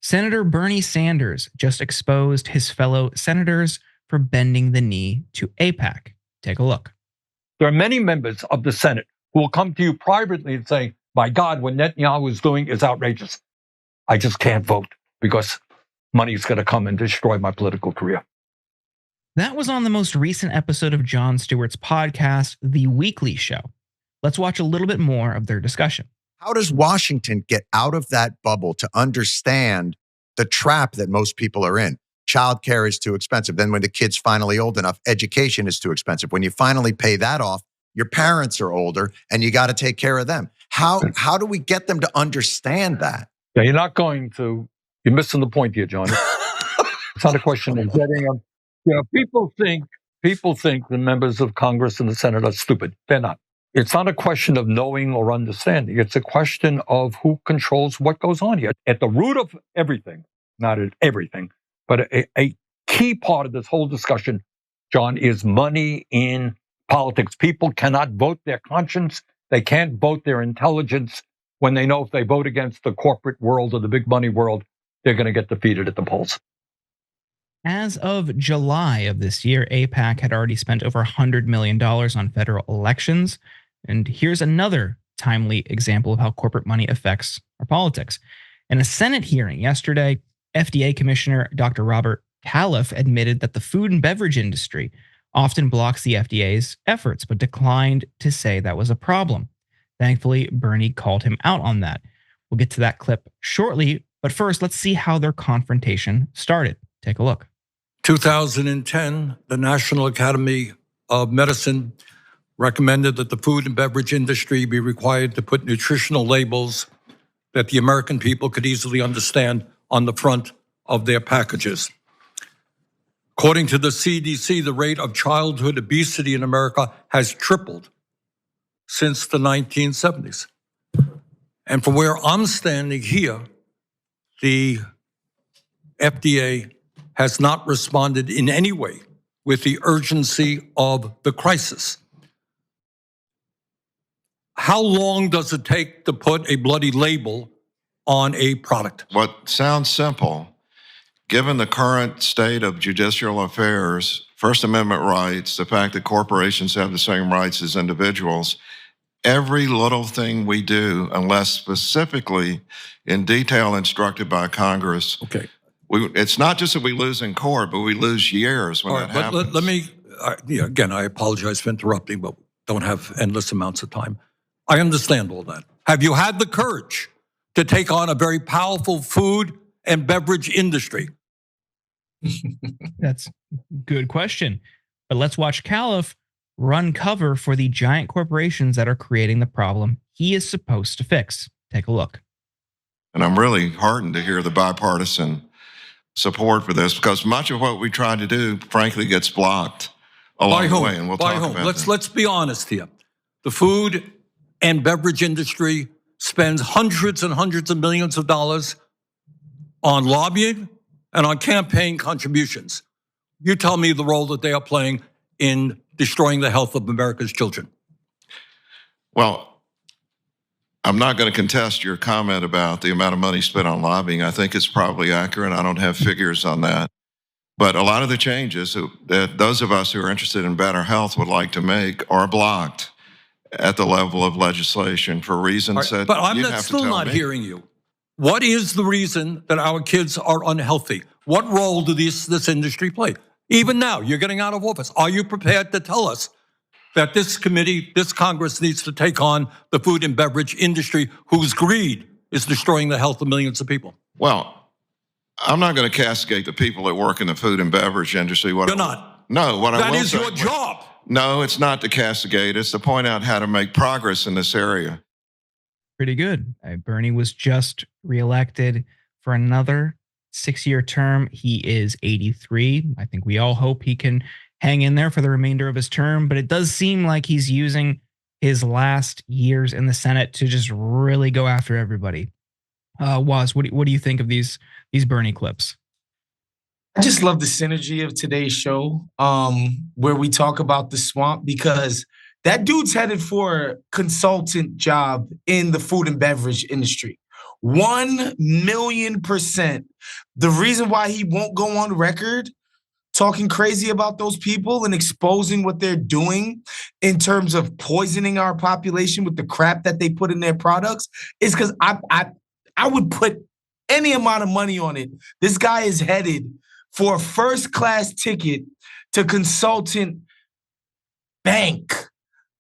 Senator Bernie Sanders just exposed his fellow senators for bending the knee to AIPAC. Take a look. There are many members of the Senate who will come to you privately and say, my God, what Netanyahu is doing is outrageous. I just can't vote because money is going to come and destroy my political career. That was on the most recent episode of Jon Stewart's podcast, The Weekly Show. Let's watch a little bit more of their discussion. How does Washington get out of that bubble to understand the trap that most people are in? Childcare is too expensive. Then when the kid's finally old enough, education is too expensive. When you finally pay that off, your parents are older and you got to take care of them. How do we get them to understand that? Yeah, you're missing the point here, John. It's not a question of getting them. People think the members of Congress and the Senate are stupid. They're not. It's not a question of knowing or understanding. It's a question of who controls what goes on here. At the root of everything, not at everything, but a key part of this whole discussion, John, is money in politics. People cannot vote their conscience. They can't vote their intelligence when they know if they vote against the corporate world or the big money world, they're going to get defeated at the polls. As of July of this year, AIPAC had already spent over $100 million on federal elections. And here's another timely example of how corporate money affects our politics. In a Senate hearing yesterday, FDA Commissioner Dr. Robert Califf admitted that the food and beverage industry often blocks the FDA's efforts, but declined to say that was a problem. Thankfully, Bernie called him out on that. We'll get to that clip shortly, but first, let's see how their confrontation started. Take a look. 2010, the National Academy of Medicine recommended that the food and beverage industry be required to put nutritional labels that the American people could easily understand on the front of their packages. According to the CDC, the rate of childhood obesity in America has tripled since the 1970s. And from where I'm standing here, the FDA has not responded in any way with the urgency of the crisis. How long does it take to put a bloody label on a product? What sounds simple, given the current state of judicial affairs, First Amendment rights, the fact that corporations have the same rights as individuals, every little thing we do, unless specifically in detail instructed by Congress, it's not just that we lose in court, but we lose years when that happens. Let me, again, I apologize for interrupting, but don't have endless amounts of time. I understand all that. Have you had the courage to take on a very powerful food and beverage industry? That's a good question. But let's watch Califf run cover for the giant corporations that are creating the problem he is supposed to fix. Take a look. And I'm really heartened to hear the bipartisan support for this, because much of what we try to do, frankly, gets blocked along the way. And we'll talk about that. Let's be honest here. The food and beverage industry spends hundreds and hundreds of millions of dollars on lobbying and on campaign contributions. You tell me the role that they are playing in destroying the health of America's children. Well, I'm not going to contest your comment about the amount of money spent on lobbying. I think it's probably accurate. I don't have figures on that. But a lot of the changes that those of us who are interested in better health would like to make are blocked at the level of legislation for reasons that but I'm you'd have still to tell not me. hearing you. What is the reason that our kids are unhealthy? What role do this industry play? Even now, you're getting out of office. Are you prepared to tell us that this committee, this Congress needs to take on the food and beverage industry whose greed is destroying the health of millions of people? Well, I'm not going to castigate the people that work in the food and beverage industry. You're not. No, what I will That is say, your job. No, it's not to castigate. It's to point out how to make progress in this area. Pretty good. Bernie was just reelected for another 6-year term. He is 83. I think we all hope he can hang in there for the remainder of his term, but it does seem like he's using his last years in the Senate to just really go after everybody. Waz, what do you think of these Bernie clips? I just love the synergy of today's show, where we talk about the swamp, because that dude's headed for a consultant job in the food and beverage industry. 1,000,000%. The reason why he won't go on record talking crazy about those people and exposing what they're doing in terms of poisoning our population with the crap that they put in their products is because I would put any amount of money on it. This guy is headed for a first-class ticket to Consultant Bank,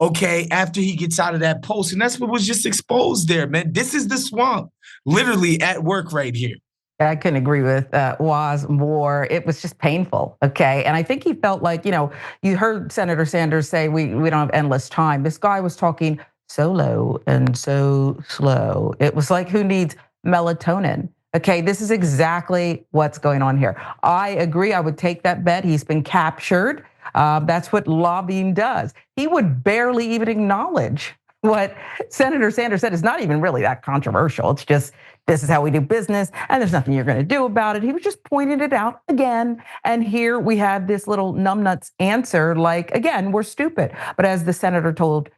okay, after he gets out of that post. And that's what was just exposed there, man. This is the swamp literally at work right here. I couldn't agree with Waz more. It was just painful, okay? And I think he felt like, you heard Senator Sanders say we don't have endless time. This guy was talking so low and so slow. It was like, who needs melatonin? Okay, this is exactly what's going on here. I agree, I would take that bet. He's been captured. That's what lobbying does. He would barely even acknowledge what Senator Sanders said is not even really that controversial. It's just, this is how we do business, and there's nothing you're going to do about it. He was just pointing it out again. And here we have this little numbnuts answer, like, again, we're stupid. But as the senator told,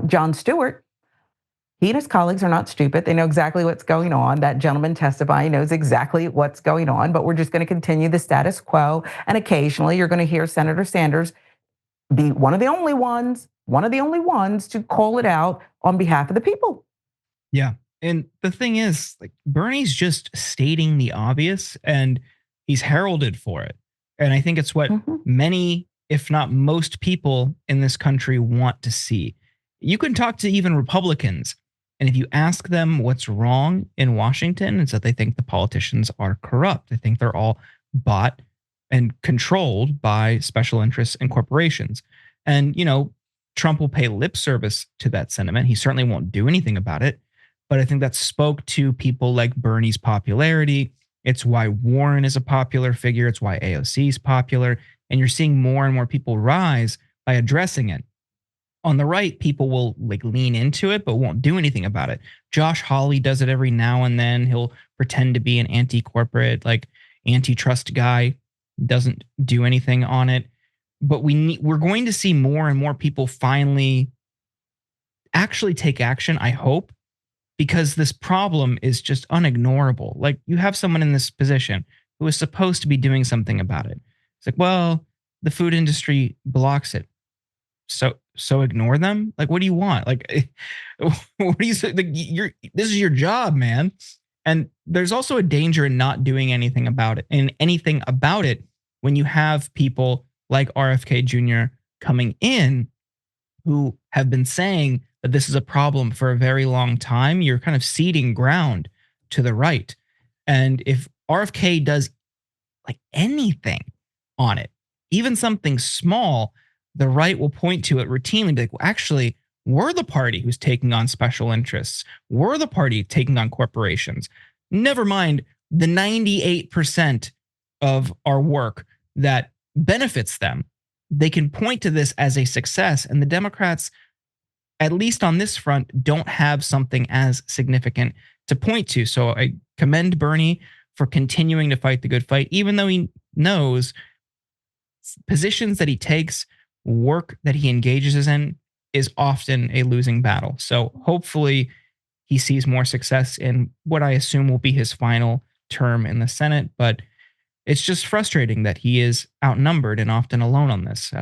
Jon Stewart, he and his colleagues are not stupid. They know exactly what's going on. That gentleman testifying knows exactly what's going on, but we're just going to continue the status quo. And occasionally you're going to hear Senator Sanders be one of the only ones to call it out on behalf of the people. Yeah. And the thing is, like, Bernie's just stating the obvious and he's heralded for it. And I think it's what many, if not most people in this country want to see. You can talk to even Republicans, and if you ask them what's wrong in Washington, it's that they think the politicians are corrupt. They think they're all bought and controlled by special interests and corporations. And, Trump will pay lip service to that sentiment. He certainly won't do anything about it. But I think that spoke to people like Bernie's popularity. It's why Warren is a popular figure. It's why AOC is popular. And you're seeing more and more people rise by addressing it. On the right, people will lean into it, but won't do anything about it. Josh Hawley does it every now and then. He'll pretend to be an anti-corporate, antitrust guy, doesn't do anything on it. But we're going to see more and more people finally actually take action, I hope, because this problem is just unignorable. Like, you have someone in this position who is supposed to be doing something about it. It's like, well, the food industry blocks it. So ignore them? Like, what do you want? Like, what do you say? This is your job, man. And there's also a danger in not doing anything about it, when you have people like RFK Jr. coming in who have been saying that this is a problem for a very long time. You're kind of ceding ground to the right. And if RFK does anything on it, even something small, the right will point to it routinely and be like, well, actually, we're the party who's taking on special interests. We're the party taking on corporations. Never mind the 98% of our work that benefits them. They can point to this as a success. And the Democrats, at least on this front, don't have something as significant to point to. So I commend Bernie for continuing to fight the good fight, even though he knows positions that he takes, work that he engages in, is often a losing battle. So hopefully he sees more success in what I assume will be his final term in the Senate. But it's just frustrating that he is outnumbered and often alone on this.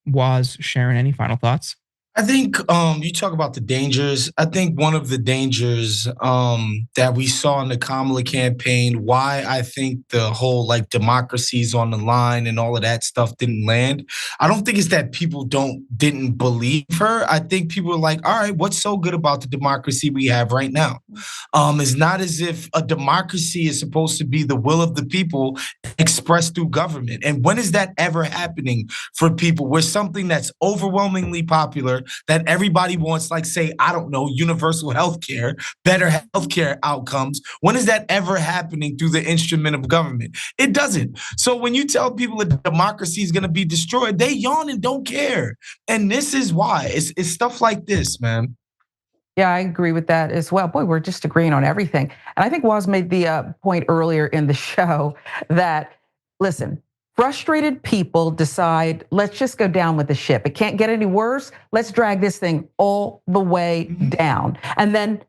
Waz, Sharon, any final thoughts? I think you talk about the dangers. I think one of the dangers that we saw in the Kamala campaign, why I think the whole democracy's on the line and all of that stuff didn't land. I don't think it's that people didn't believe her. I think people are like, all right, what's so good about the democracy we have right now? It's not as if a democracy is supposed to be the will of the people expressed through government. And when is that ever happening for people where something that's overwhelmingly popular that everybody wants, say, I don't know, universal healthcare, better healthcare outcomes. When is that ever happening through the instrument of government? It doesn't. So when you tell people that democracy is going to be destroyed, they yawn and don't care. And this is why. It's stuff like this, man. Yeah, I agree with that as well. Boy, we're just agreeing on everything. And I think Waz made the point earlier in the show that, listen, frustrated people decide, let's just go down with the ship. It can't get any worse. Let's drag this thing all the way down. And then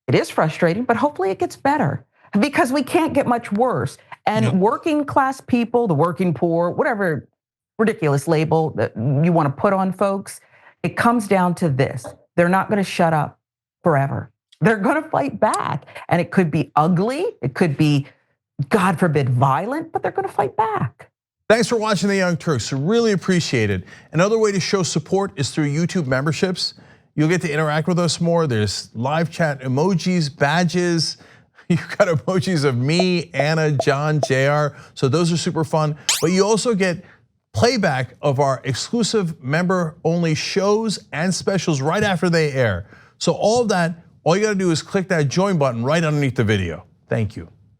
It is frustrating, but hopefully it gets better because we can't get much worse. And working class people, the working poor, whatever ridiculous label that you want to put on folks, it comes down to this. They're not going to shut up forever. They're going to fight back. And it could be ugly. It could be, God forbid, violent, but they're going to fight back. Thanks for watching The Young Turks. Really appreciate it. Another way to show support is through YouTube memberships. You'll get to interact with us more. There's live chat emojis, badges. You've got emojis of me, Anna, John, JR. So those are super fun. But you also get playback of our exclusive member-only shows and specials right after they air. So all of that, all you gotta do is click that join button right underneath the video. Thank you.